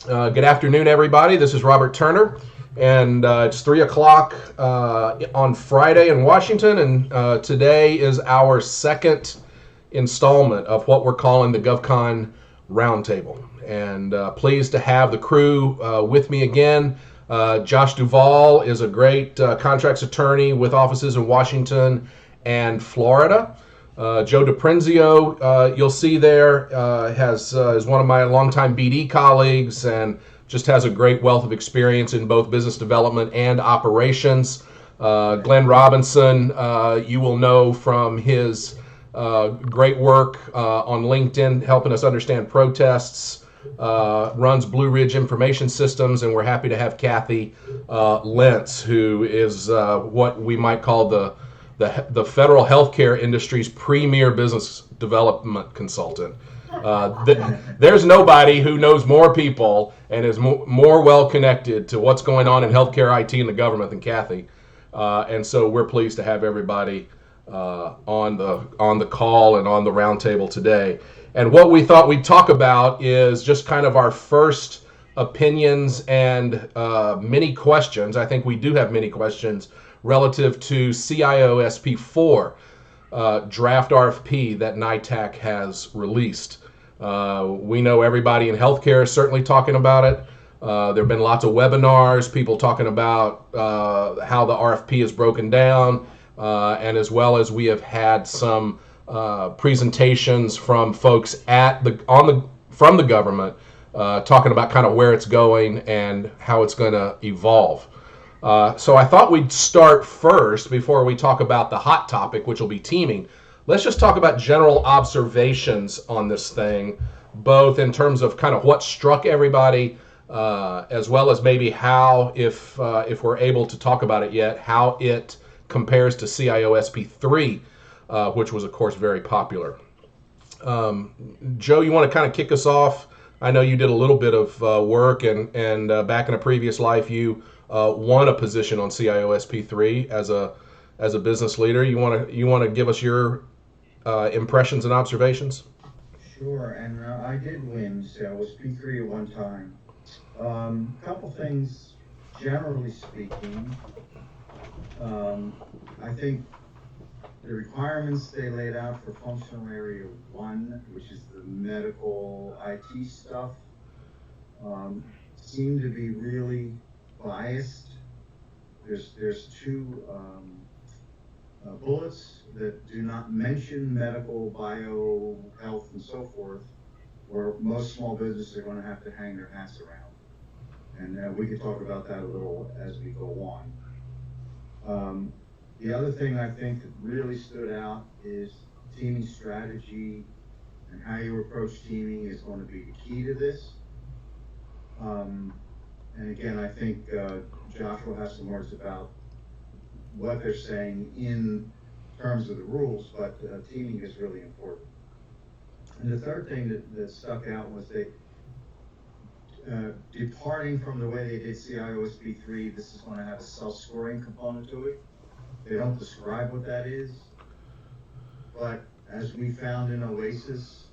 Good afternoon, everybody. This is Robert Turner, and it's 3 o'clock on Friday in Washington, and today is our second installment of what we're calling the GovCon Roundtable. And pleased to have the crew with me again. Josh Duvall is a great contracts attorney with offices in Washington and Florida. Joe DiPrenzio, you'll see there, is one of my longtime BD colleagues and just has a great wealth of experience in both business development and operations. Glenn Robinson, you will know from his great work on LinkedIn, helping us understand protests, runs Blue Ridge Information Systems, and we're happy to have Kathy Lentz, who is what we might call the federal healthcare industry's premier business development consultant. There's nobody who knows more people and is more well connected to what's going on in healthcare IT and the government than Kathy. And so we're pleased to have everybody on the call and on the roundtable today. And what we thought we'd talk about is just kind of our first opinions and many questions. I think we do have many questions relative to CIO-SP4 draft RFP that NITAAC has released. We know everybody in healthcare is certainly talking about it. There have been lots of webinars, people talking about how the RFP is broken down, and as well as we have had some presentations from folks from the government talking about kind of where it's going and how it's going to evolve. So I thought we'd start first, before we talk about the hot topic, which will be teaming. Let's just talk about general observations on this thing, both in terms of kind of what struck everybody, as well as maybe how, if we're able to talk about it yet, how it compares to CIO-SP3, which was, of course, very popular. Joe, you want to kind of kick us off? I know you did a little bit of work, and back in a previous life, you won a position on CIO-SP3 as a business leader. You want to give us your impressions and observations? Sure, and I did win CIO-SP3 at one time. Couple things, generally speaking. I think the requirements they laid out for functional area 1, which is the medical IT stuff, seem to be really biased. There's two bullets that do not mention medical, bio, health, and so forth, where most small businesses are going to have to hang their hats around. And we can talk about that a little as we go on. The other thing I think that really stood out is teaming strategy, and how you approach teaming is going to be the key to this. And again, I think Josh will have some words about what they're saying in terms of the rules, but teaming is really important. And the third thing that stuck out was they, departing from the way they did CIO-SP3, this is going to have a self-scoring component to it. They don't describe what that is, but as we found in Oasis,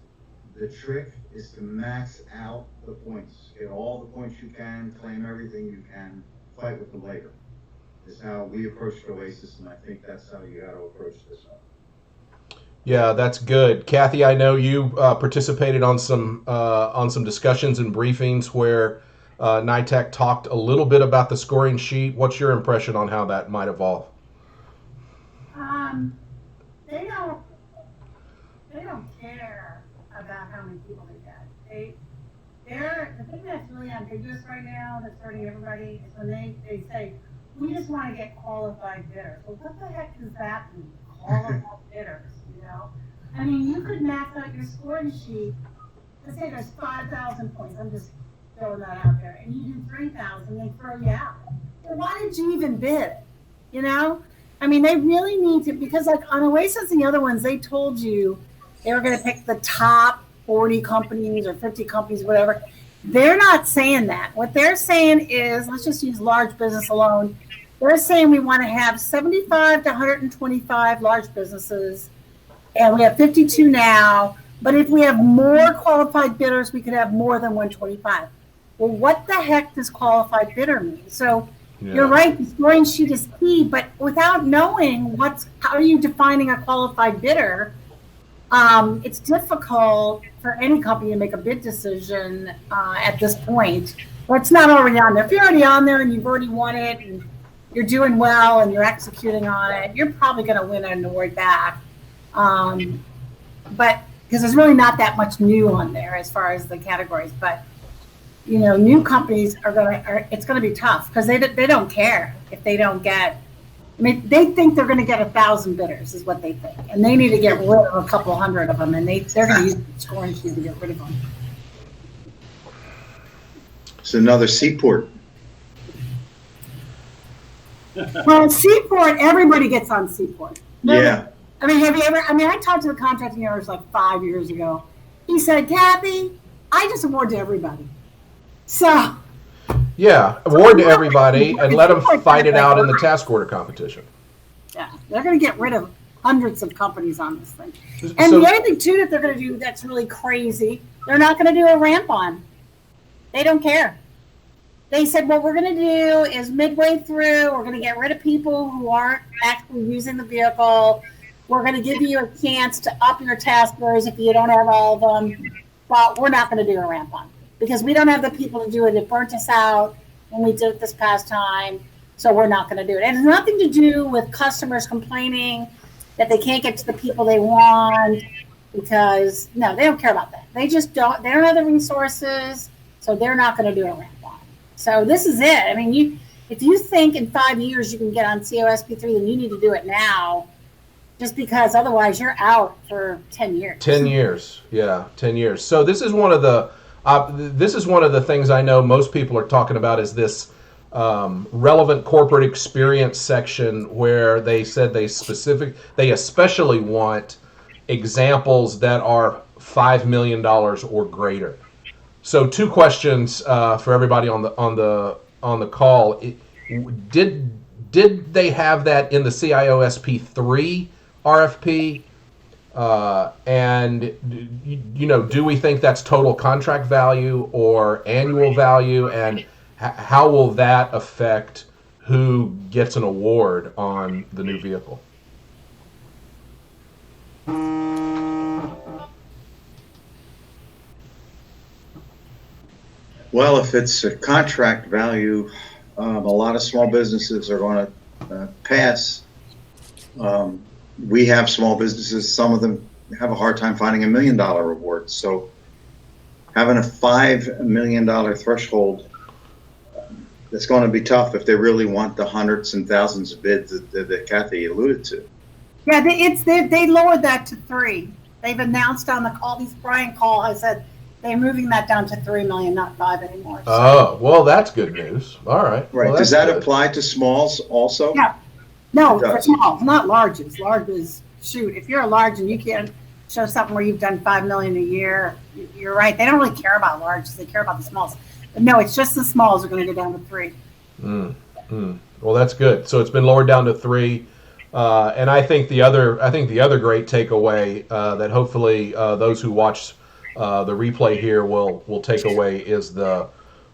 the trick is to max out the points. Get all the points you can, claim everything you can, fight with them later. Is how we approached Oasis, and I think that's how you got to approach this one. Yeah, that's good. Kathy, I know you participated on some discussions and briefings where NITAAC talked a little bit about the scoring sheet. What's your impression on how that might evolve? They don't care about how many people they get. The thing that's really ambiguous right now, that's hurting everybody, is when they say, we just want to get qualified bidders. Well, what the heck does that mean? Qualified bidders, you know? I mean, you could max out your scoring sheet. Let's say there's 5,000 points. I'm just throwing that out there. And you do 3,000, they throw you out. Well, why did you even bid? You know? I mean, they really need to, because like on Oasis and the other ones, they told you they were going to pick the top 40 companies or 50 companies, whatever. They're not saying that. What they're saying is, let's just use large business alone. They're saying we want to have 75 to 125 large businesses, and we have 52 now. But if we have more qualified bidders, we could have more than 125. well, what the heck does qualified bidder mean? So Yeah. you're right, the scoring sheet is key, but without knowing how are you defining a qualified bidder, it's difficult for any company to make a bid decision at this point. But it's not already on there. If you're already on there and you've already won it and you're doing well and you're executing on it, you're probably going to win an award back. But because there's really not that much new on there as far as the categories. But you know, new companies it's going to be tough because they don't care if they don't get. I mean, they think they're going to get 1,000 bidders is what they think, and they need to get rid of a couple hundred of them, and they're going to use the scoring sheet to get rid of them. It's another seaport. Well, Seaport, everybody gets on Seaport. Yeah. I mean, have you ever? I mean, I talked to the contracting owners like 5 years ago. He said, "Kathy, I just award to everybody." So. Yeah, award to everybody and let them fight it out in the task order competition. Yeah, they're going to get rid of hundreds of companies on this thing. And So- the other thing too that they're going to do that's really crazy, they're not going to do a ramp on. They don't care. They said what we're going to do is midway through, we're going to get rid of people who aren't actually using the vehicle. We're going to give you a chance to up your task orders if you don't have all of them, but we're not going to do a ramp on because we don't have the people to do it. It burnt us out when we did it this past time, so we're not going to do it. It has nothing to do with customers complaining that they can't get to the people they want because, no, they don't care about that. They just don't, they don't have the resources, so they're not going to do a ramp on. So this is it. I mean, if you think in 5 years you can get on COSP3, then you need to do it now, just because otherwise you're out for 10 years. 10 years, yeah, 10 years. So this is one of the things I know most people are talking about is this relevant corporate experience section where they said they especially want examples that are $5 million or greater. So 2 questions for everybody on the call. Did they have that in the CIOSP3 RFP? And you know, do we think that's total contract value or annual value? And how will that affect who gets an award on the new vehicle? Well, if it's a contract value, a lot of small businesses are going to pass. We have small businesses, some of them have a hard time finding $1 million award. So having a $5 million threshold, it's going to be tough if they really want the hundreds and thousands of bids that Kathy alluded to. Yeah, they lowered that to 3. They've announced on the call, Brian Call has said they're moving that down to 3 million, not 5 anymore. So. Oh, well, that's good news. All right. Right. Well, Does that good. apply to smalls also? Yeah. No, It for does. small, not larges. Larges, shoot, if you're a large and you can't show something where you've done 5 million a year, you're right. They don't really care about larges. They care about the smalls. But no, it's just the smalls are going to go down to 3. Well, that's good. So it's been lowered down to 3. And I think the other great takeaway that hopefully those who watch the replay here will take away is the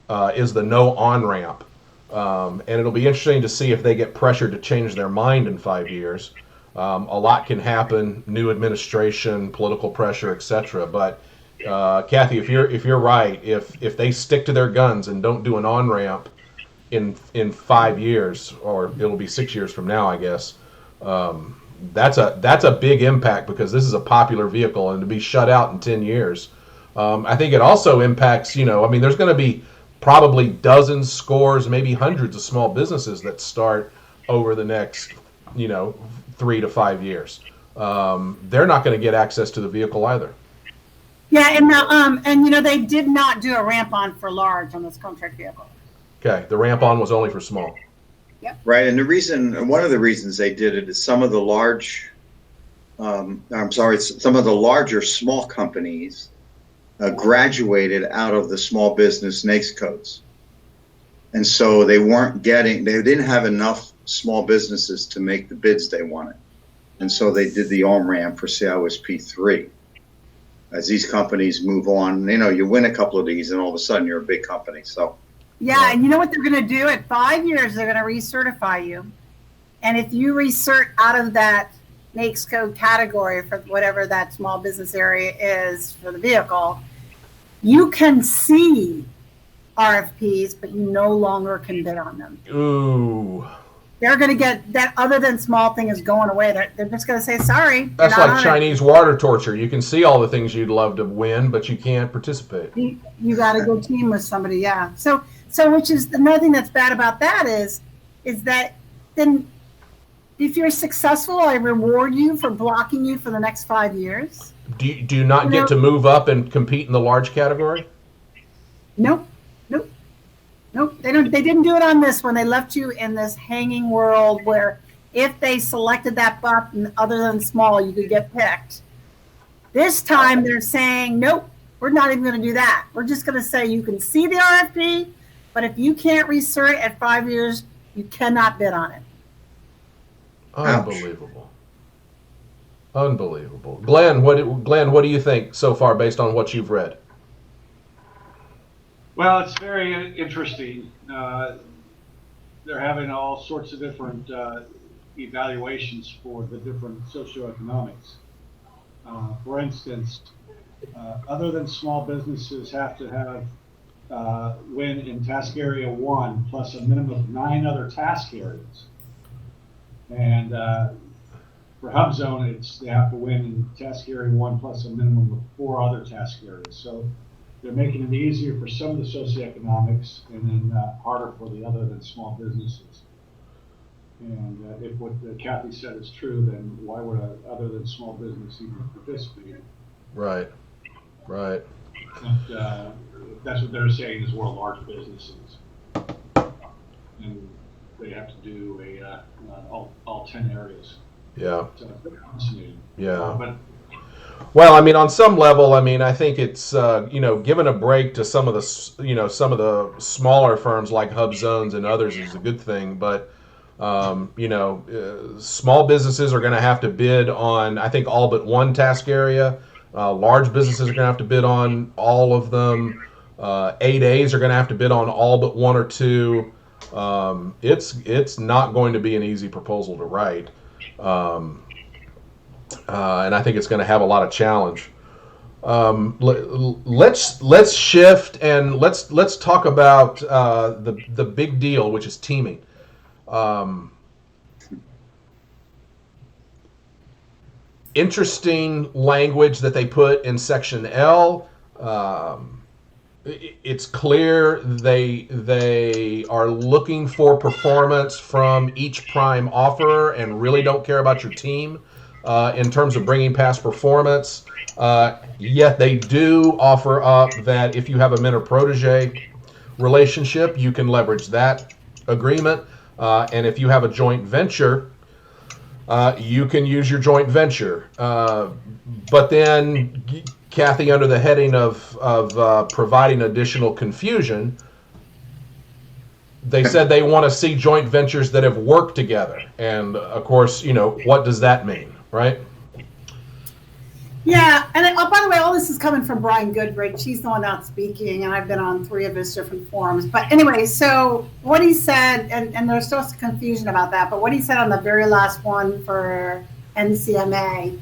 no on ramp, and it'll be interesting to see if they get pressured to change their mind in 5 years. A lot can happen: new administration, political pressure, etc. But Kathy, if you're right, if they stick to their guns and don't do an on ramp in 5 years, or it'll be 6 years from now, I guess. That's a big impact because this is a popular vehicle, and to be shut out in 10 years, I think it also impacts. You know, I mean, there's going to be probably dozens, scores, maybe hundreds of small businesses that start over the next, 3 to 5 years. They're not going to get access to the vehicle either. Yeah, and they did not do a ramp on for large on this contract vehicle. Okay, the ramp on was only for small. Right, and one of the reasons they did it is some of the larger small companies graduated out of the small business NAICS codes. And so they didn't have enough small businesses to make the bids they wanted. And so they did the on-ramp for CIOSP 3. as these companies move on. You win a couple of these and all of a sudden you're a big company. So Yeah, and you know what they're going to do? At 5 years, they're going to recertify you. And if you recert out of that NAICS code category for whatever that small business area is for the vehicle, you can see RFPs, but you no longer can bid on them. Ooh. They're going to get that other than small thing is going away. They're just going to say, sorry. That's like Chinese water torture. You can see all the things you'd love to win, but you can't participate. You got to go team with somebody, yeah. So which is another thing that's bad about that is that then if you're successful, I reward you for blocking you for the next 5 years. Do you not get to move up and compete in the large category? Nope. They didn't do it on this one. They left you in this hanging world where if they selected that button other than small, you could get picked. This time they're saying, nope, we're not even going to do that. We're just going to say you can see the RFP, but if you can't recert at 5 years, you cannot bid on it. Unbelievable. Unbelievable. Glenn, what do you think so far based on what you've read? Well, it's very interesting. They're having all sorts of different evaluations for the different socioeconomics. For instance, other than small businesses have to have win in task area 1 plus a minimum of 9 other task areas. And for Hub Zone, they have to win in task area 1 plus a minimum of 4 other task areas. So they're making it easier for some of the socioeconomics and then harder for the other than small businesses. And if what Kathy said is true, then why would a other than small business even participate? Right. And, that's what they're saying is we're large businesses. And they have to do all 10 areas. Yeah. So it's fascinating. Yeah. But well, I mean, on some level, I mean, I think it's giving a break to some of the smaller firms like Hub Zones and others is a good thing, but small businesses are going to have to bid on, I think, all but one task area. Large businesses are going to have to bid on all of them. 8As are going to have to bid on all but 1 or 2. It's not going to be an easy proposal to write. And I think it's going to have a lot of challenge. Let's shift and let's talk about the big deal, which is teaming. Interesting language that they put in section L. It's clear they are looking for performance from each prime offerer and really don't care about your team in terms of bringing past performance. Yet they do offer up that if you have a mentor-protege relationship, you can leverage that agreement. And if you have a joint venture, you can use your joint venture. But then, Kathy, under the heading of providing additional confusion, they said they want to see joint ventures that have worked together. And of course, what does that mean, right? Yeah, and by the way, all this is coming from Brian Goodrich. He's the one out speaking, and I've been on 3 of his different forums. But anyway, so what he said, and there's still some confusion about that, but what he said on the very last one for NCMA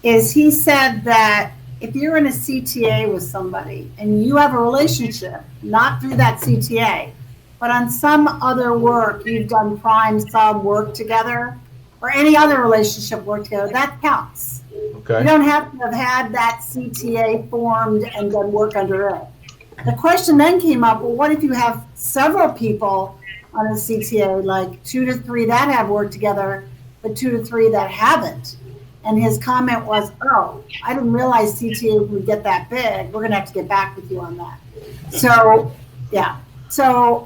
is he said that if you're in a CTA with somebody and you have a relationship, not through that CTA, but on some other work, you've done prime sub work together, or any other relationship work together, that counts. Okay. You don't have to have had that CTA formed and done work under it. The question then came up, well, what if you have several people on a CTA, like 2 to 3 that have worked together, but 2 to 3 that haven't? And his comment was, oh, I didn't realize CTA would get that big. We're going to have to get back with you on that. So, yeah. So,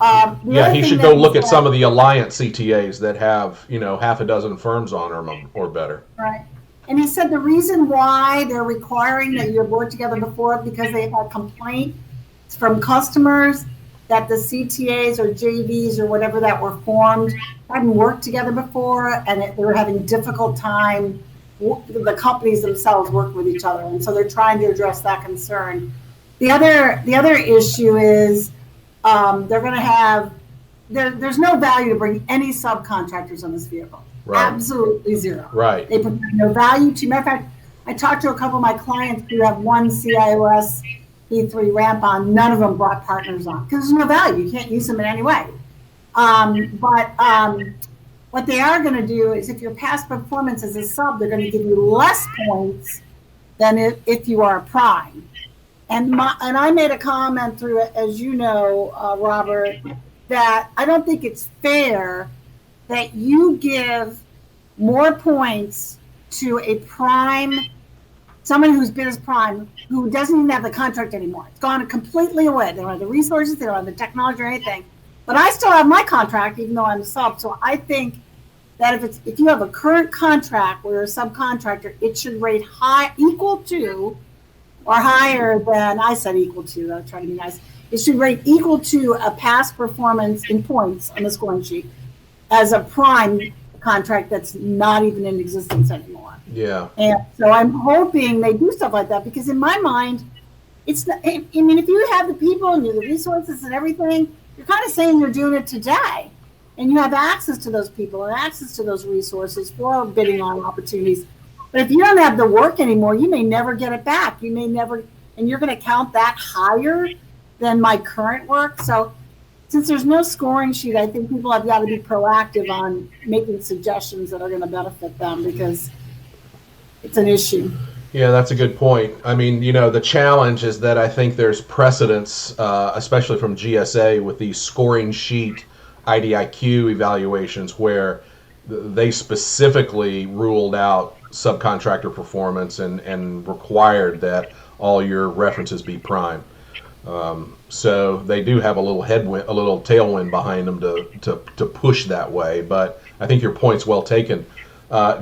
he should go look at some of the alliance CTAs that have, half a dozen firms on them or better. Right. And he said the reason why they're requiring that you've worked together before because they've had complaints from customers that the CTAs or JVs or whatever that were formed hadn't worked together before, and they were having difficult time the companies themselves work with each other, and so they're trying to address that concern. The other issue is they're going to have there's no value to bring any subcontractors on this vehicle. Right. Absolutely zero. Right. They provide no value to. Matter of fact, I talked to a couple of my clients who have one CIOS E3 ramp on. None of them brought partners on because there's no value. You can't use them in any way. What they are going to do is, if your past performance as a sub, they're going to give you less points than if you are a prime. And I made a comment through it, as you know, Robert, that I don't think it's fair that you give more points to a prime, someone who's been as prime, who doesn't even have the contract anymore. It's gone completely away. They don't have the resources, they don't have the technology or anything. But I still have my contract, even though I'm a sub. So I think that if you have a current contract where you're a subcontractor, it should rate equal to or higher than, I said equal to, I'm trying to be nice. It should rate equal to a past performance in points on the scoring sheet as a prime contract that's not even in existence anymore. Yeah. And so I'm hoping they do stuff like that, because in my mind, it's not, I mean, if you have the people and you have the resources and everything, you're kind of saying you're doing it today. And you have access to those people and access to those resources for bidding on opportunities. But if you don't have the work anymore, you may never get it back. You may never, and you're going to count that higher than my current work. So since there's no scoring sheet, I think people have got to be proactive on making suggestions that are going to benefit them, because it's an issue. Yeah, that's a good point. I mean, you know, the challenge is that I think there's precedence, especially from GSA, with these scoring sheet IDIQ evaluations where they specifically ruled out subcontractor performance and required that all your references be prime. So they do have a little headwind, a little tailwind behind them to push that way. But I think your point's well taken.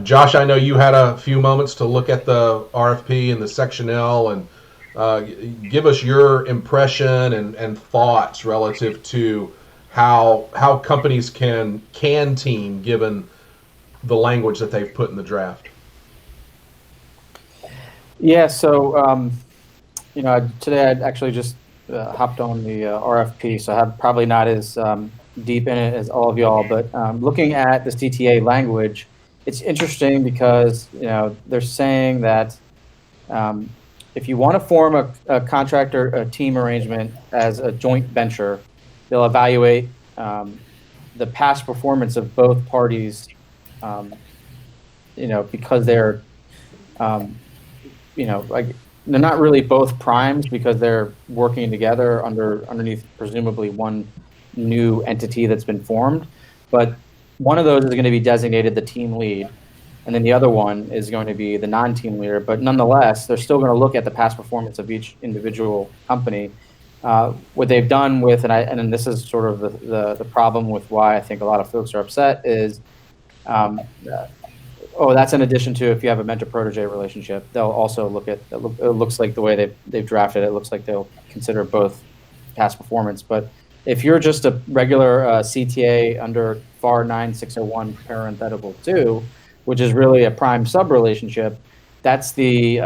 Josh, I know you had a few moments to look at the RFP and the Section L, and give us your impression and thoughts relative to how companies can team given the language that they've put in the draft. Yeah, so you know, today I actually just hopped on the RFP, so I'm probably not as deep in it as all of y'all, but looking at the CTA language, it's interesting because, you know, they're saying that if you want to form a contractor, a team arrangement as a joint venture, they'll evaluate the past performance of both parties, you know, because they're, you know, like, they're not really both primes because they're working together underneath presumably one new entity that's been formed, but one of those is going to be designated the team lead, and then the other one is going to be the non-team leader. But nonetheless, they're still going to look at the past performance of each individual company. What they've done with, and this is sort of the problem with why I think a lot of folks are upset is, that's in addition to if you have a mentor-protege relationship, they'll also look at, it looks like the way they've drafted it, looks like they'll consider both past performance. But if you're just a regular CTA under FAR 9601 parenthetical 2, which is really a prime sub relationship, that's the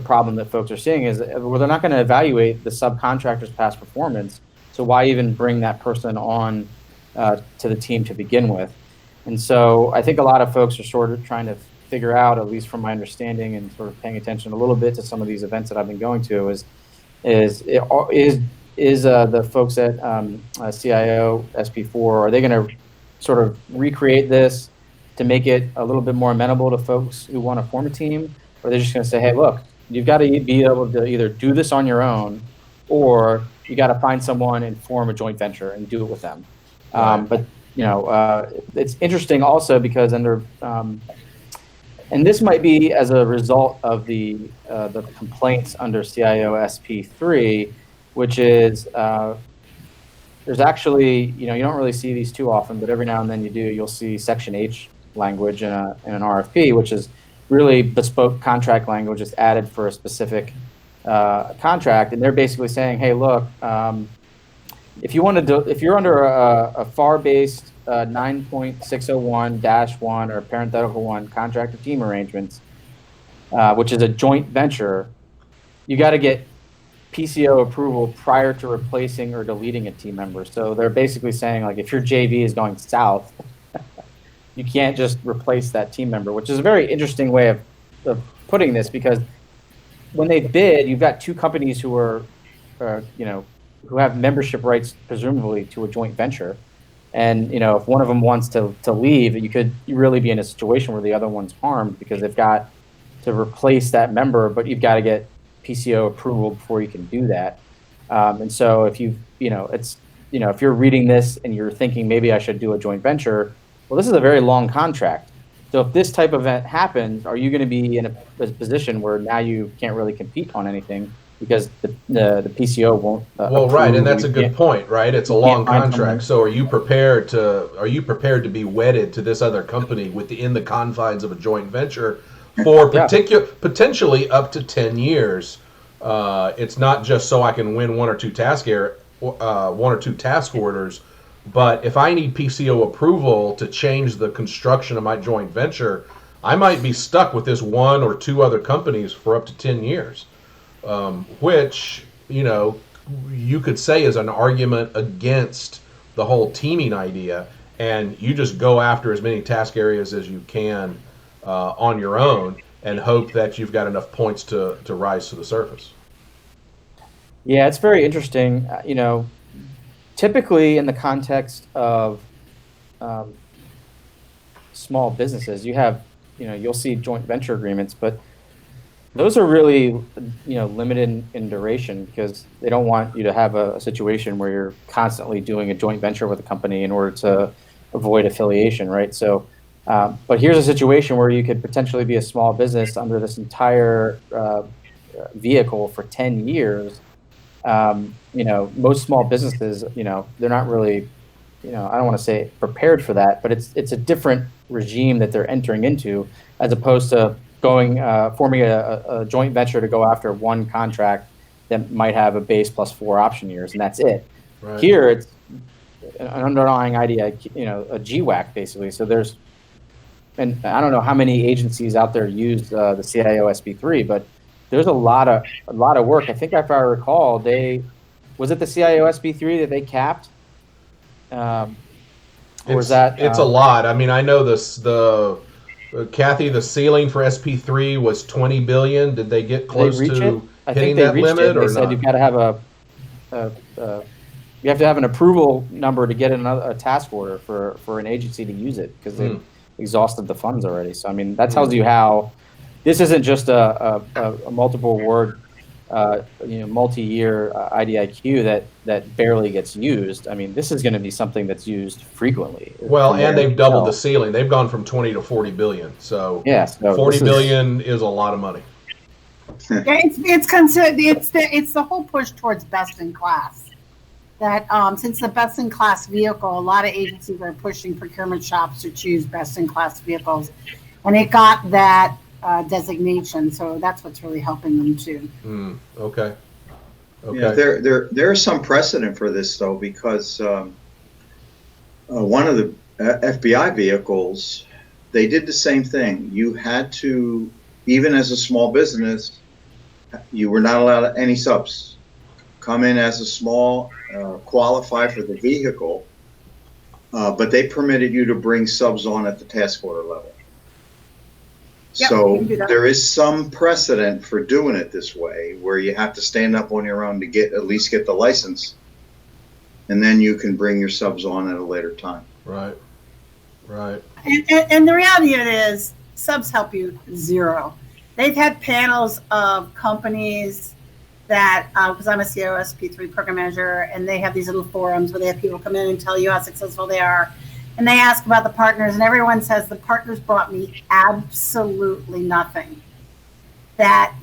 problem that folks are seeing is, well, they're not going to evaluate the subcontractor's past performance, so why even bring that person on to the team to begin with? And so I think a lot of folks are sort of trying to figure out, at least from my understanding and sort of paying attention a little bit to some of these events that I've been going to, is the folks at CIO SP4, are they going to sort of recreate this to make it a little bit more amenable to folks who want to form a team? Or are they just going to say, hey, look, you've got to be able to either do this on your own, or you got to find someone and form a joint venture and do it with them. But you know, it's interesting also because under, and this might be as a result of the complaints under CIO SP3, which is there's actually, you know, you don't really see these too often, but every now and then you do. You'll see Section H language in an RFP, which is really bespoke contract language that's added for a specific contract, and they're basically saying, hey, look, if you want to, if you're under a FAR-based 9.601-1 or parenthetical 1 contractor team arrangements, which is a joint venture, you got to get PCO approval prior to replacing or deleting a team member. So they're basically saying, like, if your JV is going south, you can't just replace that team member, which is a very interesting way of putting this, because when they bid, you've got two companies who are, who have membership rights, presumably, to a joint venture. And, if one of them wants to leave, you could really be in a situation where the other one's harmed because they've got to replace that member, but you've got to get PCO approval before you can do that. And so if if you're reading this and you're thinking maybe I should do a joint venture, well, this is a very long contract. So if this type of event happens, are you going to be in a position where now you can't really compete on anything because the PCO won't? Well, right, and that's a good point, right? It's a long contract. So are you prepared to be wedded to this other company within the confines of a joint venture for potentially up to 10 years? It's not just so I can win one or two task orders, but if I need PCO approval to change the construction of my joint venture, I might be stuck with this one or two other companies for up to 10 years, which, you could say is an argument against the whole teaming idea, and you just go after as many task areas as you can on your own and hope that you've got enough points to rise to the surface. Yeah, it's very interesting. Typically in the context of small businesses, you have, you'll see joint venture agreements, but those are really, limited in duration because they don't want you to have a situation where you're constantly doing a joint venture with a company in order to avoid affiliation, right? So, but here's a situation where you could potentially be a small business under this entire vehicle for 10 years. Most small businesses, they're not really, I don't want to say prepared for that, but it's a different regime that they're entering into as opposed to forming a joint venture to go after one contract that might have a base plus 4 option years, and that's it. Right. Here, it's an underlying idea, a GWAC basically. So and I don't know how many agencies out there use the CIO SP3, but there's a lot of work. I think if I recall, was it the CIO SP3 that they capped? It's a lot. I mean, I know Kathy, the ceiling for SP3 was 20 billion. Did they get close to hitting that limit or not? They said you've got to have you have to have an approval number to get a task order for an agency to use it because they've exhausted the funds already. So I mean, that tells you how this isn't just a multiple award, multi-year IDIQ that barely gets used. I mean, this is going to be something that's used frequently. Well, and they've doubled the ceiling. They've gone from 20 to 40 billion. So, so 40 billion is a lot of money. It's the whole push towards best in class. That since the best in class vehicle, a lot of agencies are pushing procurement shops to choose best in class vehicles, and it got that designation. So that's what's really helping them too. Okay. Yeah, there's some precedent for this though, because one of the FBI vehicles, they did the same thing. You had to, even as a small business, you were not allowed any subs. Come in as a small, qualify for the vehicle, but they permitted you to bring subs on at the task order level. Yep, so there is some precedent for doing it this way, where you have to stand up on your own to at least get the license, and then you can bring your subs on at a later time. Right. And the reality of it is, subs help you zero. They've had panels of companies that, because I'm a COSP3 program manager, and they have these little forums where they have people come in and tell you how successful they are. And they ask about the partners, and everyone says the partners brought me absolutely nothing. That,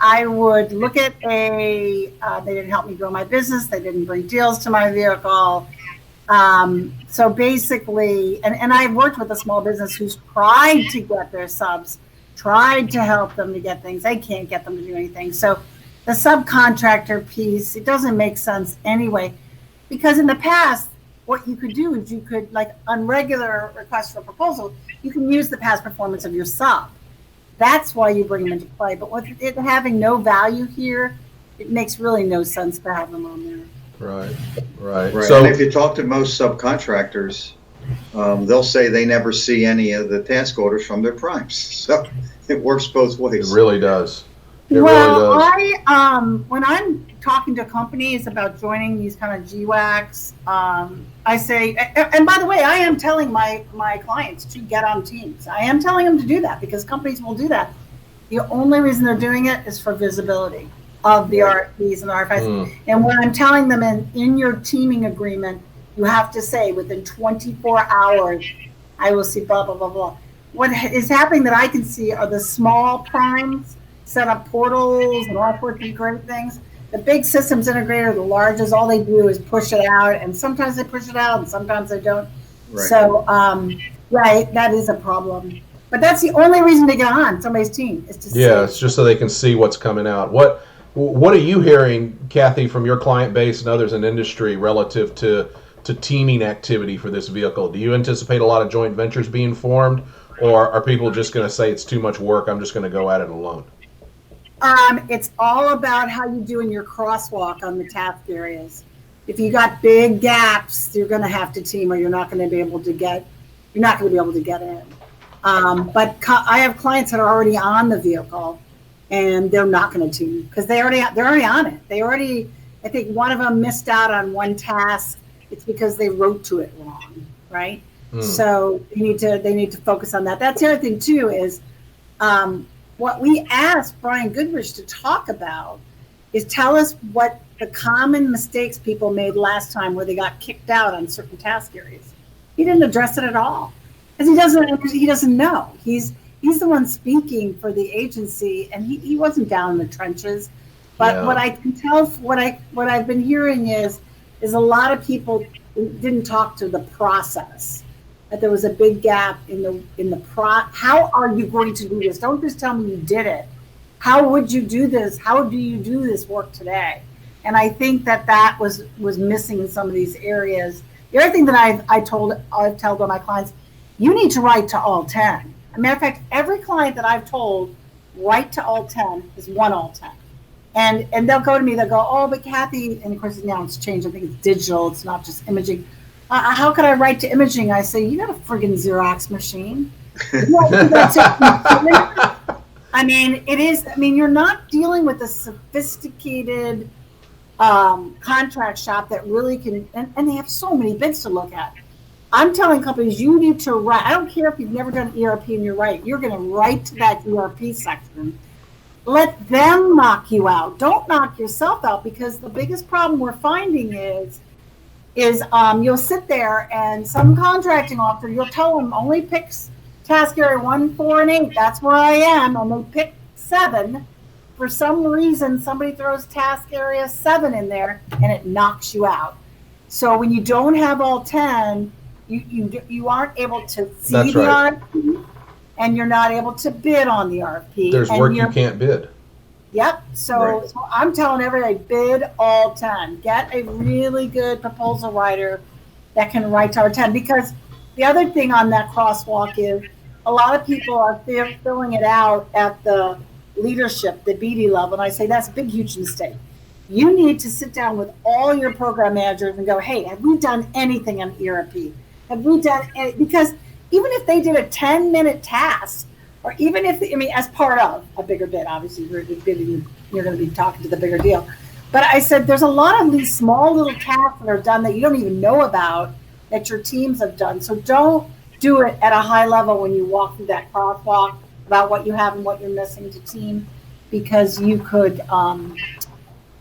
I would look at they didn't help me grow my business. They didn't bring deals to my vehicle. So basically, and I've worked with a small business who's tried to get their subs, tried to help them to get things. They can't get them to do anything. So the subcontractor piece, it doesn't make sense anyway. Because in the past, what you could do is you could, like on regular requests for proposal, you can use the past performance of your sub. That's why you bring them into play. But with it having no value here, it makes really no sense to have them on there. Right, right. Right, So and if you talk to most subcontractors, they'll say they never see any of the task orders from their primes. So it works both it ways. really does. It Well, really does. when I'm talking to companies about joining these kind of GWACs, I say, and by the way, I am telling my clients to get on teams. I am telling them to do that because companies will do that. The only reason they're doing it is for visibility of the RFPs and RFIs. And what I'm telling them in your teaming agreement, you have to say within 24 hours, I will see blah, blah, blah, blah. What is happening that I can see are the small primes set up portals and all sorts of great things. The big systems integrator, the largest, all they do is push it out, and sometimes they push it out, and sometimes they don't. Right. So, right, that is a problem. But that's the only reason to get on somebody's team is to see. Yeah, it's just so they can see what's coming out. What are you hearing, Kathy, from your client base and others in industry relative to teaming activity for this vehicle? Do you anticipate a lot of joint ventures being formed, or are people just going to say it's too much work, I'm just going to go at it alone? It's all about how you do in your crosswalk on the task areas. If you got big gaps, you're going to have to team, or you're not going to be able to get in. But I have clients that are already on the vehicle, and they're not going to team because they're already on it. I think one of them missed out on one task. It's because they wrote to it wrong, right? So they need to focus on that. That's the other thing too is. What we asked Brian Goodrich to talk about is tell us what the common mistakes people made last time where they got kicked out on certain task areas. He didn't address it at all because he doesn't know. He's the one speaking for the agency, and he wasn't down in the trenches. But Yeah. what I can tell, what I've been hearing is a lot of people didn't talk to the process. That there was a big gap in the how are you going to do this? Don't just tell me you did it. How would you do this? How do you do this work today? And I think that was missing in some of these areas. The other thing that I've told all my clients, you need to write to all 10. As a matter of fact, every client that I've told write to all 10 is one all 10. And they'll go to me, they'll go, oh, but Kathy, and of course now it's changed. I think it's digital. It's not just imaging. How could I write to imaging? I say, you got a friggin' Xerox machine. I mean, it is. I mean, you're not dealing with a sophisticated contract shop that really can, and they have so many bids to look at. I'm telling companies, you need to write. I don't care if you've never done ERP and you're right. You're going to write to that ERP section. Let them knock you out. Don't knock yourself out, because the biggest problem we're finding is you'll sit there and some contracting officer, you'll tell them only picks task area 1, 4, and 8. That's where I am. And they pick 7. For some reason, somebody throws task area 7 in there and it knocks you out. So when you don't have all 10, you aren't able to see That's the right. RFP, and you're not able to bid on the RFP. There's and work you can't bid. Yep. So, Right. so I'm telling everybody, bid all 10. Get a really good proposal writer that can write to our 10. Because the other thing on that crosswalk is a lot of people are filling it out at the leadership, the BD level. And I say that's a big, huge mistake. You need to sit down with all your program managers and go, hey, have we done anything on ERP? Have we done any? Because even if they did a 10-minute task, or even if, as part of a bigger bid, obviously you're going to be talking to the bigger deal. But I said, there's a lot of these small little tasks that are done that you don't even know about that your teams have done. So don't do it at a high level when you walk through that crosswalk about what you have and what you're missing to team, because you could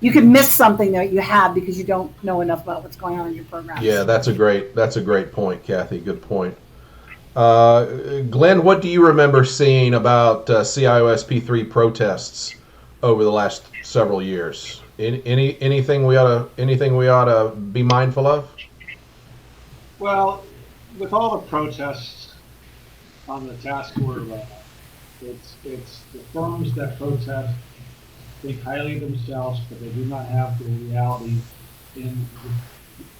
miss something that you have because you don't know enough about what's going on in your program. Yeah, that's a great point, Kathy. Good point. Glenn, what do you remember seeing about CIO-SP3 protests over the last several years? Anything we ought to be mindful of? Well, with all the protests on the task order level, it's the firms that protest think highly of themselves, but they do not have the reality in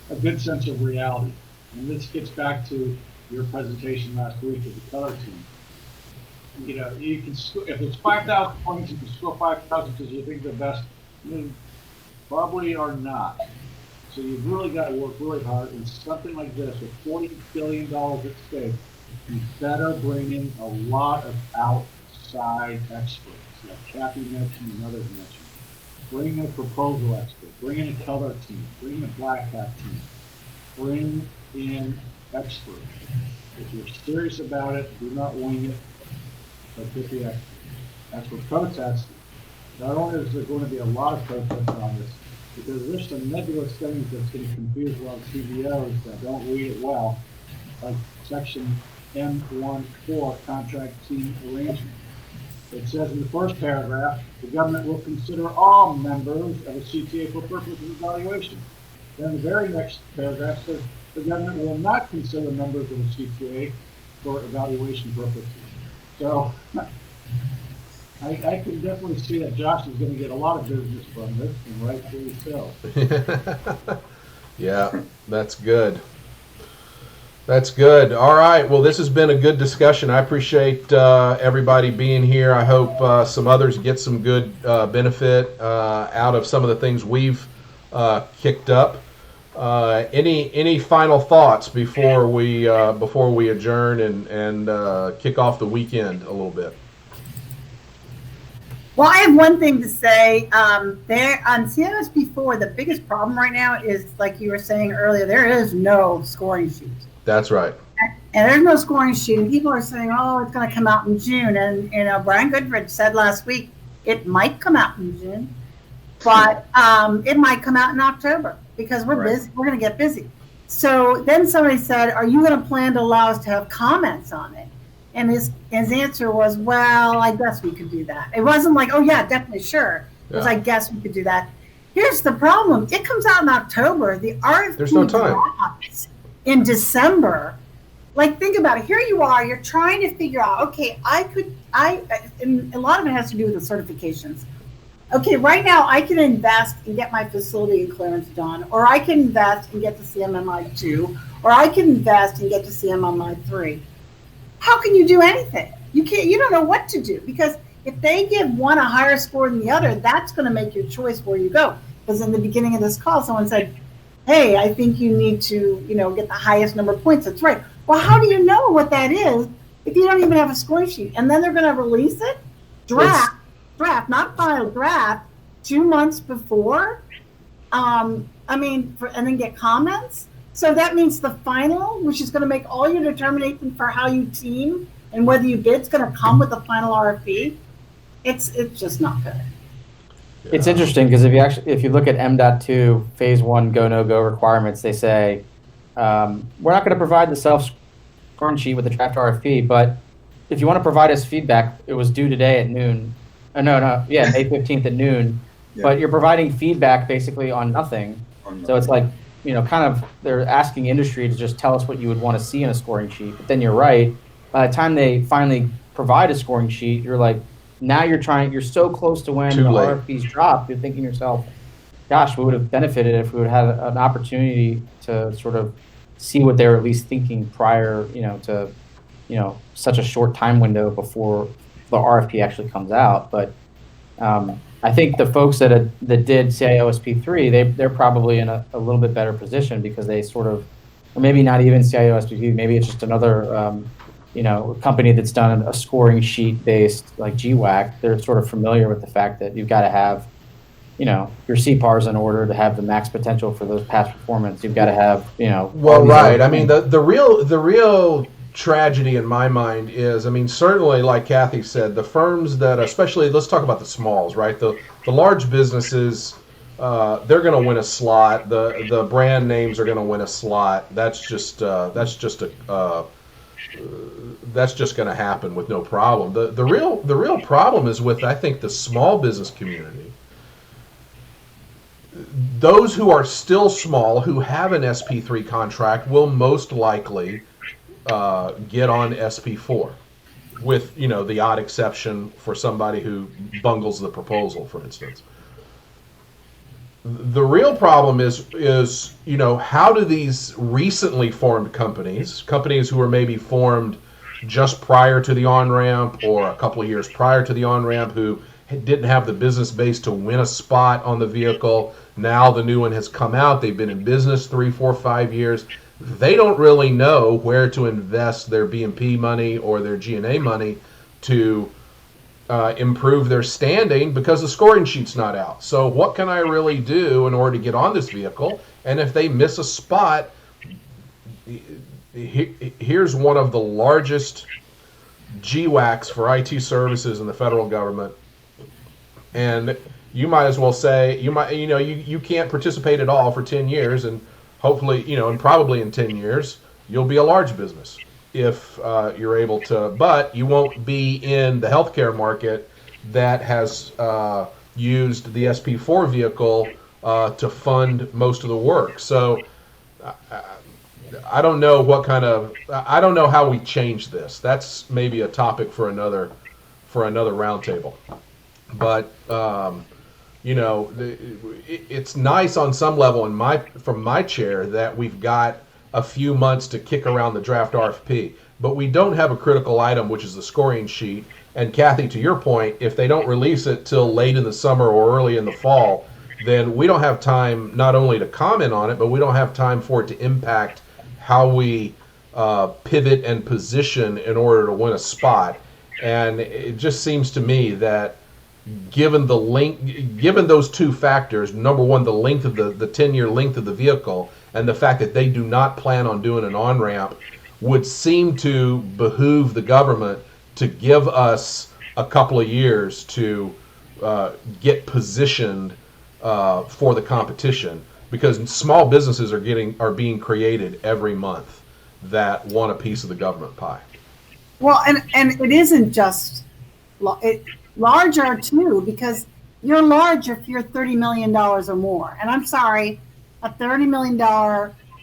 a good sense of reality. And this gets back to your presentation last week of the color team. You know, you can, if it's 5,000 points, you can score 5,000 because you think the best. I mean, probably are not. So you've really got to work really hard. And something like this, with $40 billion at stake, you better bring in a lot of outside experts, like Kathy mentioned and others mentioned. Bring in a proposal expert, bring in a color team, bring in a black hat team, bring in experts. If you're serious about it, do not wing it, but get the experts. As for protests, not only is there going to be a lot of protests on this, because there's some nebulous things that's going to confuse a lot of CBOs that don't read it well, like section M14, contract team arrangement. It says in the first paragraph, the government will consider all members of a CTA for purposes of evaluation. Then the very next paragraph says the government will not consider members of a CTA for evaluation purposes. So I can definitely see that Josh is going to get a lot of business from this, and rightfully so. Yeah, that's good. That's good. All right. Well, this has been a good discussion. I appreciate everybody being here. I hope some others get some good benefit out of some of the things we've kicked up. Any final thoughts before we adjourn and kick off the weekend a little bit? Well, I have one thing to say. There on CISP4, the biggest problem right now is, like you were saying earlier, there is no scoring sheet. That's right. And there's no scoring sheet. And people are saying, oh, it's going to come out in June. And, you know, Brian Goodrich said last week, it might come out in June, but it might come out in October because we're busy. We're going to get busy. So then somebody said, are you going to plan to allow us to have comments on it? And his answer was, well, I guess we could do that. It wasn't like, oh, yeah, definitely, sure. It was, I guess we could do that. Here's the problem. It comes out in October. The RFP There's no time. drops in December. Like, think about it. Here you are. You're trying to figure out, okay, and a lot of it has to do with the certifications. Okay, right now I can invest and get my facility and clearance done, or I can invest and get to CMMI 2, or I can invest and get to CMMI 3. How can you do anything? You can't. You don't know what to do, because if they give one a higher score than the other, that's going to make your choice where you go. Because in the beginning of this call, someone said, hey, I think you need to, get the highest number of points. That's right. Well, how do you know what that is if you don't even have a scoring sheet? And then they're going to release it, draft, not final, draft 2 months before. And then get comments. So that means the final, which is going to make all your determination for how you team and whether you bid, is going to come with the final RFP. It's just not good. It's interesting because if you look at M.2 phase 1 go no go requirements, they say we're not going to provide the self-scoring sheet with the draft RFP, but if you want to provide us feedback, it was due today at noon. May 15th at noon. Yeah. But you're providing feedback basically on nothing. So it's like, kind of they're asking industry to just tell us what you would want to see in a scoring sheet. But then you're right. By the time they finally provide a scoring sheet, you're like, now you're so close to when the RFPs drop, you're thinking to yourself, gosh, we would have benefited if we would have had an opportunity to sort of see what they were at least thinking prior, to, such a short time window before the RFP actually comes out. But I think the folks that did CIO-SP3, they're probably in a little bit better position because they sort of, or maybe not even CIO-SP3, maybe it's just another company that's done a scoring sheet based like GWAC. They're sort of familiar with the fact that you've got to have, your CPARs in order to have the max potential for those past performance. You've got to have, Well, right. I mean, the real tragedy in my mind is, certainly like Kathy said, the firms that, especially, let's talk about the smalls, right? The large businesses, they're going to win a slot. The brand names are going to win a slot. That's just going to happen with no problem. The real problem is with, I think, the small business community. Those who are still small, who have an SP3 contract, will most likely get on SP4, with the odd exception for somebody who bungles the proposal, for instance. The real problem is how do these recently formed companies who are maybe formed just prior to the on-ramp or a couple of years prior to the on-ramp, who didn't have the business base to win a spot on the vehicle. Now the new one has come out. They've been in business 3, 4, 5 years. They don't really know where to invest their B&P money or their G&A money to improve their standing because the scoring sheet's not out. So what can I really do in order to get on this vehicle? And if they miss a spot, here's one of the largest GWACs for IT services in the federal government. And you might as well say, you can't participate at all for 10 years, and hopefully, and probably in 10 years, you'll be a large business if you're able to, but you won't be in the healthcare market that has used the SP4 vehicle to fund most of the work. So I don't know I don't know how we change this. That's maybe a topic for another roundtable. But it's nice on some level from my chair that we've got a few months to kick around the draft RFP, but we don't have a critical item, which is the scoring sheet. And Kathy, to your point, if they don't release it till late in the summer or early in the fall, then we don't have time not only to comment on it, but we don't have time for it to impact how we pivot and position in order to win a spot. And it just seems to me that given those two factors, number one, the length of the 10-year length of the vehicle, and the fact that they do not plan on doing an on-ramp, would seem to behoove the government to give us a couple of years to get positioned for the competition, because small businesses are being created every month that want a piece of the government pie. Well, and it isn't just larger too, because you're large if you're $30 million or more. And I'm sorry, a $30 million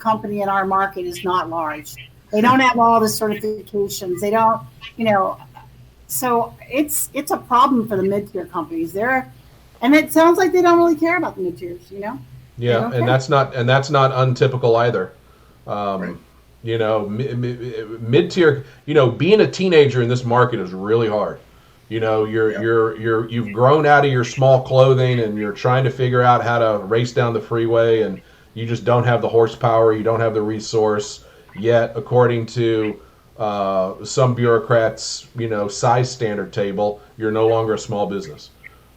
company in our market is not large. They don't have all the certifications. They don't, so it's a problem for the mid-tier companies. And it sounds like they don't really care about the mid-tiers, Yeah, and that's not untypical either. Right. Mid-tier, being a teenager in this market is really hard. You've grown out of your small clothing and you're trying to figure out how to race down the freeway, and you just don't have the horsepower, you don't have the resource yet, according to some bureaucrats, size standard table, you're no longer a small business.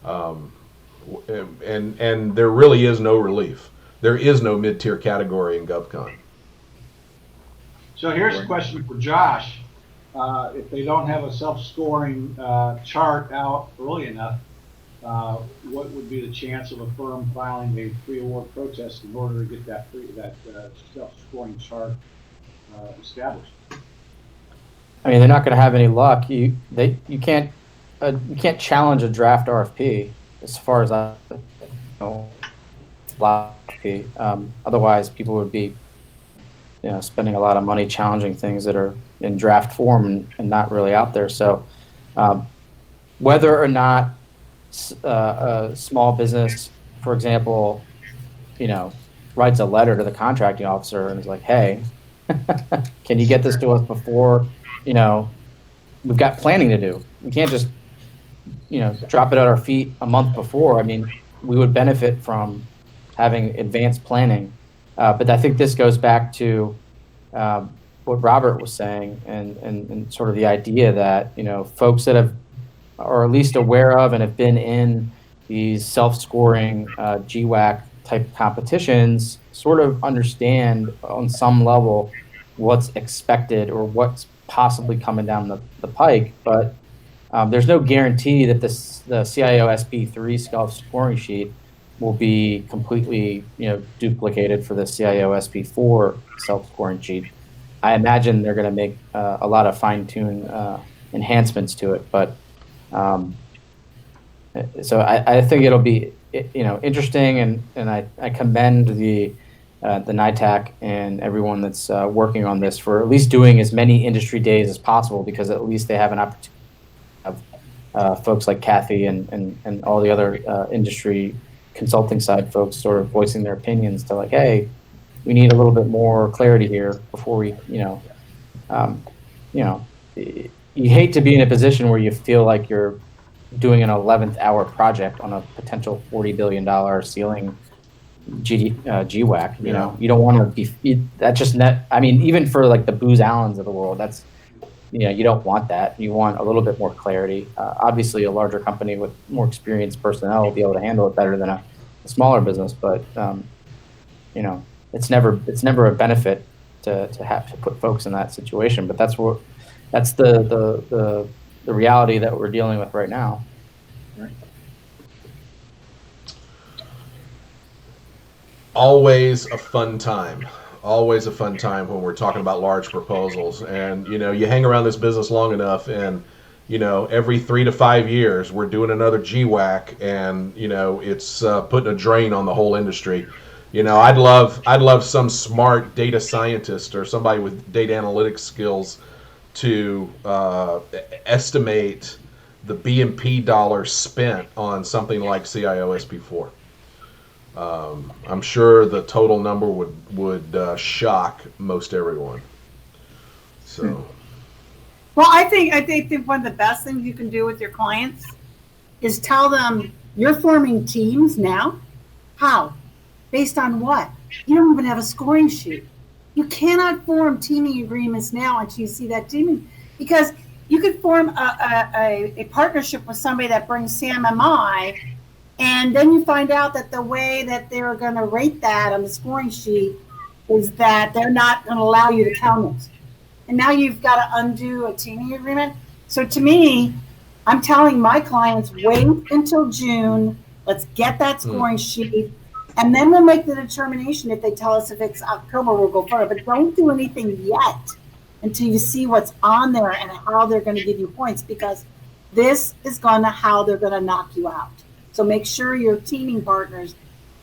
And there really is no relief. There is no mid-tier category in GovCon. So here's a question for Josh. If they don't have a self-scoring chart out early enough, what would be the chance of a firm filing a pre-award protest in order to get that self-scoring chart established? I mean, they're not going to have any luck. You can't challenge a draft RFP, as far as I know. Otherwise, people would be spending a lot of money challenging things that are in draft form and not really out there. So whether or not a small business, for example, writes a letter to the contracting officer and is like, hey, can you get this to us before, we've got planning to do. We can't just, drop it at our feet a month before. I mean, we would benefit from having advanced planning. But I think this goes back to what Robert was saying, and sort of the idea that folks that are at least aware of and have been in these self-scoring GWAC type competitions sort of understand on some level what's expected or what's possibly coming down the pike. But there's no guarantee that the CIO SP3 self-scoring sheet will be completely, duplicated for the CIO SP4 self-scoring sheet. I imagine they're going to make a lot of fine-tune enhancements to it, but so I think it'll be, interesting, and I commend the NITAAC and everyone that's working on this for at least doing as many industry days as possible, because at least they have an opportunity to have folks like Kathy and all the other industry consulting side folks sort of voicing their opinions to like, hey, we need a little bit more clarity here before we, you hate to be in a position where you feel like you're doing an 11th hour project on a potential $40 billion ceiling GWAC. You don't want to be that just net. I mean, even for like the Booz Allens of the world, that's, you don't want that. You want a little bit more clarity. Obviously, a larger company with more experienced personnel will be able to handle it better than a smaller business. But it's never a benefit to have to put folks in that situation. But that's the reality that we're dealing with right now. Right. Always a fun time. Always a fun time when we're talking about large proposals. And, you hang around this business long enough and, every 3 to 5 years we're doing another GWAC and, it's putting a drain on the whole industry. I'd love some smart data scientist or somebody with data analytics skills to estimate the B&P dollars spent on something like CIO SP4. I'm sure the total number would shock most everyone. So, Well, I think one of the best things you can do with your clients is tell them you're forming teams now. How? Based on what? You don't even have a scoring sheet. You cannot form teaming agreements now until you see that teaming, because you could form a partnership with somebody that brings CMMI, and then you find out that the way that they're going to rate that on the scoring sheet is that they're not going to allow you to count it. And now you've got to undo a teaming agreement. So to me, I'm telling my clients, wait until June. Let's get that scoring sheet. And then we'll make the determination. If they tell us if it's October, we'll go further. But don't do anything yet until you see what's on there and how they're going to give you points, because this is how they're going to knock you out. So make sure your teaming partners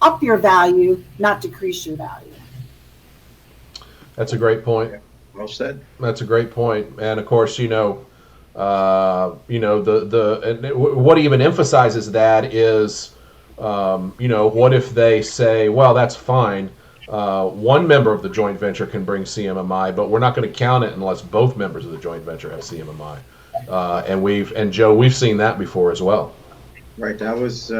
up your value, not decrease your value. That's a great point. Well said. That's a great point. And of course, what even emphasizes that is, what if they say, well, that's fine. One member of the joint venture can bring CMMI, but we're not going to count it unless both members of the joint venture have CMMI. And Joe, we've seen that before as well. Right, that was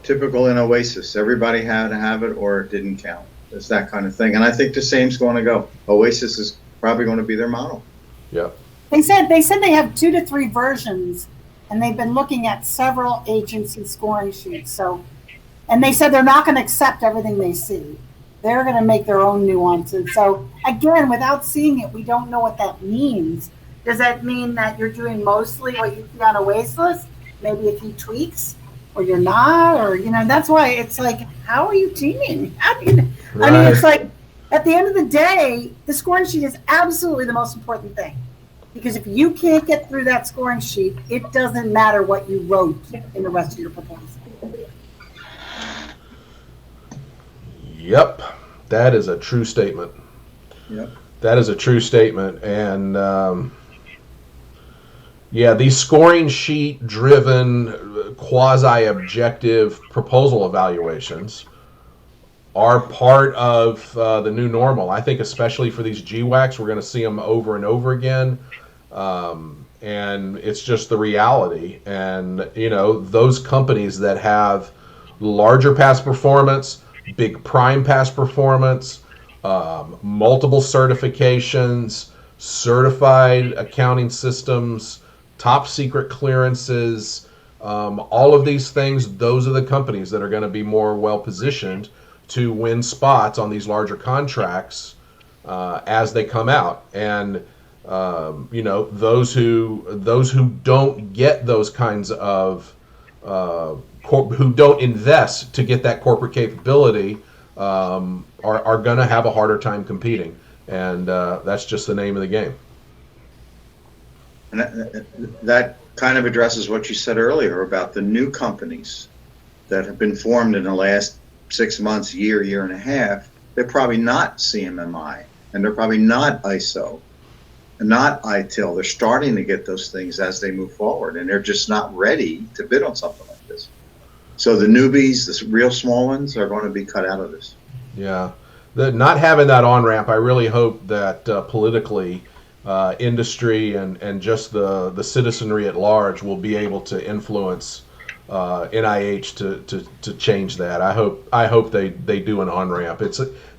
typical in Oasis. Everybody had to have it or it didn't count. It's that kind of thing. And I think the same's going to go. Oasis is probably going to be their model. Yeah. They said they have 2 to 3 versions, and they've been looking at several agency scoring sheets. So, and they said they're not going to accept everything they see. They're going to make their own nuances. So again, without seeing it, we don't know what that means. Does that mean that you're doing mostly what you see on Oasis? Maybe a few tweaks, or you're not, or that's why it's like, how are you teaming? How do you? Right. I mean, it's like at the end of the day, the scoring sheet is absolutely the most important thing, because if you can't get through that scoring sheet, it doesn't matter what you wrote in the rest of your proposal. Yep, that is a true statement. Yep, that is a true statement, and. Yeah, these scoring sheet driven quasi-objective proposal evaluations are part of the new normal. I think especially for these GWACs, we're going to see them over and over again. And it's just the reality. And, those companies that have larger past performance, big prime past performance, multiple certifications, certified accounting systems, top secret clearances, all of these things, those are the companies that are going to be more well positioned to win spots on these larger contracts as they come out. And those who don't get those kinds of who don't invest to get that corporate capability are going to have a harder time competing, and that's just the name of the game. And that kind of addresses what you said earlier about the new companies that have been formed in the last 6 months, year and a half. They're probably not CMMI, and they're probably not ISO, and not ITIL. They're starting to get those things as they move forward, and they're just not ready to bid on something like this. So the newbies, the real small ones, are going to be cut out of this. Yeah, not having that on ramp, I really hope that politically, industry and just the citizenry at large will be able to influence NIH to change that. I hope they do an on ramp.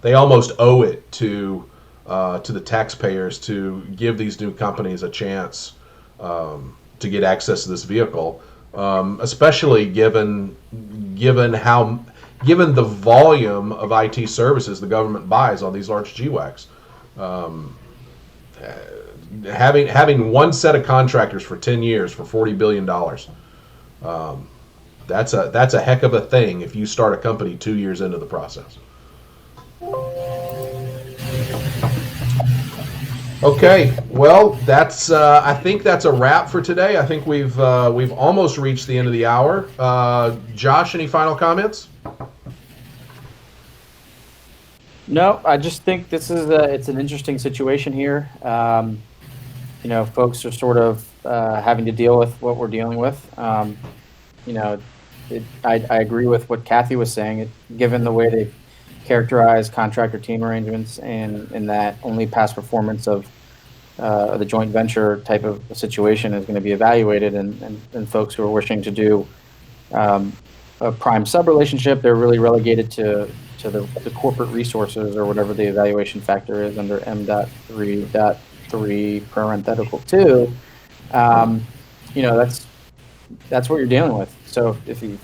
They almost owe it to the taxpayers to give these new companies a chance to get access to this vehicle, especially given the volume of IT services the government buys on these large GWACs. Having one set of contractors for 10 years for $40 billion, that's a heck of a thing if you start a company 2 years into the process. Okay, well, that's I think that's a wrap for today. I think we've almost reached the end of the hour. Josh, any final comments? No, I just think this is it's an interesting situation here. Folks are sort of having to deal with what we're dealing with. I agree with what Kathy was saying. Given the way they characterize contractor team arrangements and in that only past performance of the joint venture type of situation is going to be evaluated, and folks who are wishing to do a prime sub relationship, they're really relegated to the corporate resources or whatever the evaluation factor is under M.3.3 parenthetical 2. That's what you're dealing with. So if you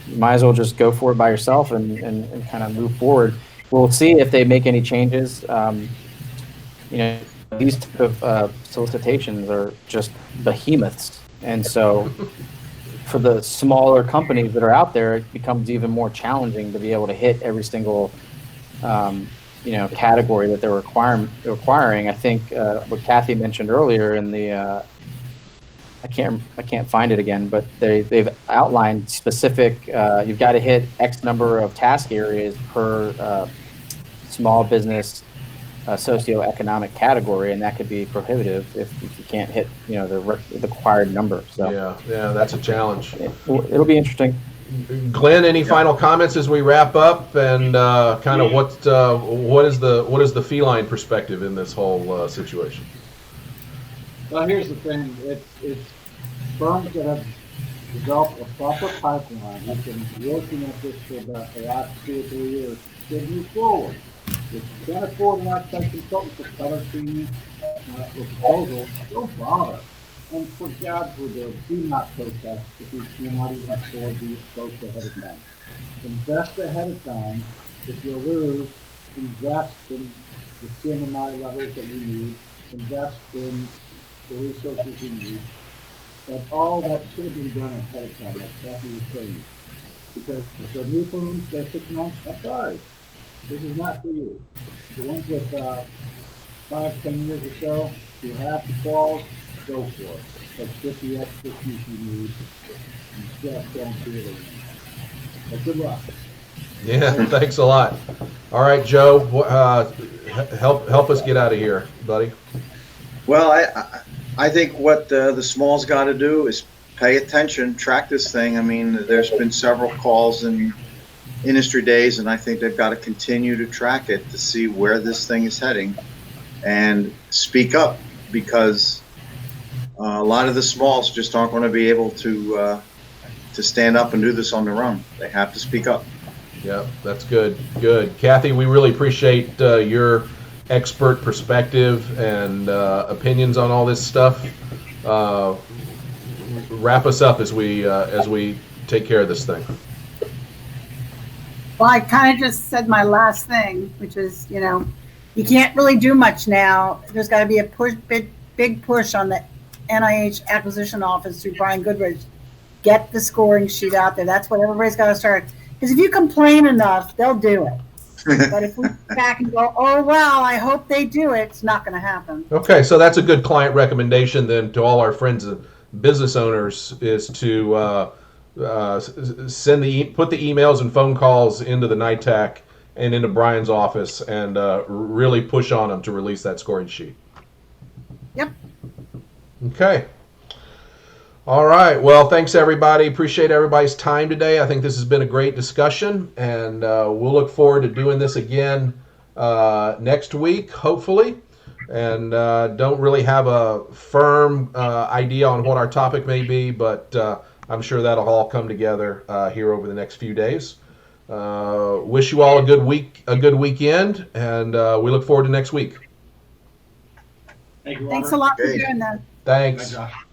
might as well just go for it by yourself and kind of move forward. We'll see if they make any changes. These type of solicitations are just behemoths, and so for the smaller companies that are out there, it becomes even more challenging to be able to hit every single category that they're requiring. I think what Kathy mentioned earlier in the I can't find it again, but they've outlined specific. You've got to hit X number of task areas per small business socioeconomic category, and that could be prohibitive if you can't hit the required number. So Yeah, that's a challenge. It'll be interesting. Glenn, any final comments as we wrap up, and kind of what is the feline perspective in this whole situation? Well, here's the thing. It's firms that have developed a proper pipeline have been working at this for about the last 2 or 3 years to move forward. If you can't afford an outside consultant to color screening proposal, don't bother. And for God's sake, do not protest if you cannot even afford these folks ahead of time. Invest ahead of time. If you lose, invest in the CMMI levels that you need. Invest in the resources you need. That's all that should have been done ahead of time, like Kathy was saying. Because if the new firms, they're 6 months, I'm sorry. This is not for you. The ones with 5-10 years or so, if you have the balls, go for it. But get the expertise you need and just don't do it anymore. But good luck. Yeah, thanks a lot. All right, Joe, help us get out of here, buddy. Well, I think what the smalls got to do is pay attention, track this thing. I mean, there's been several calls in industry days, and I think they've got to continue to track it to see where this thing is heading and speak up, because a lot of the smalls just aren't going to be able to stand up and do this on their own. They have to speak up. Yeah, that's good. Good. Kathy, we really appreciate your expert perspective and opinions on all this stuff. Wrap us up as we take care of this thing. Well, I kind of just said my last thing, which is, you can't really do much now. There's got to be a big push on the NIH acquisition office through Brian Goodrich. Get the scoring sheet out there. That's what everybody's got to start. Because if you complain enough, they'll do it. But if we sit back and go, oh, well, I hope they do it, it's not going to happen. Okay, so that's a good client recommendation then to all our friends and business owners, is to put the emails and phone calls into the NITAAC and into Brian's office and really push on them to release that scoring sheet. Yep. Okay. All right. Well, thanks everybody. Appreciate everybody's time today. I think this has been a great discussion, and we'll look forward to doing this again next week, hopefully. And don't really have a firm idea on what our topic may be, but I'm sure that'll all come together here over the next few days. Wish you all a good weekend, and we look forward to next week. Thank you, Robert. Thanks a lot for Okay. doing that. Thanks. Bye, Josh.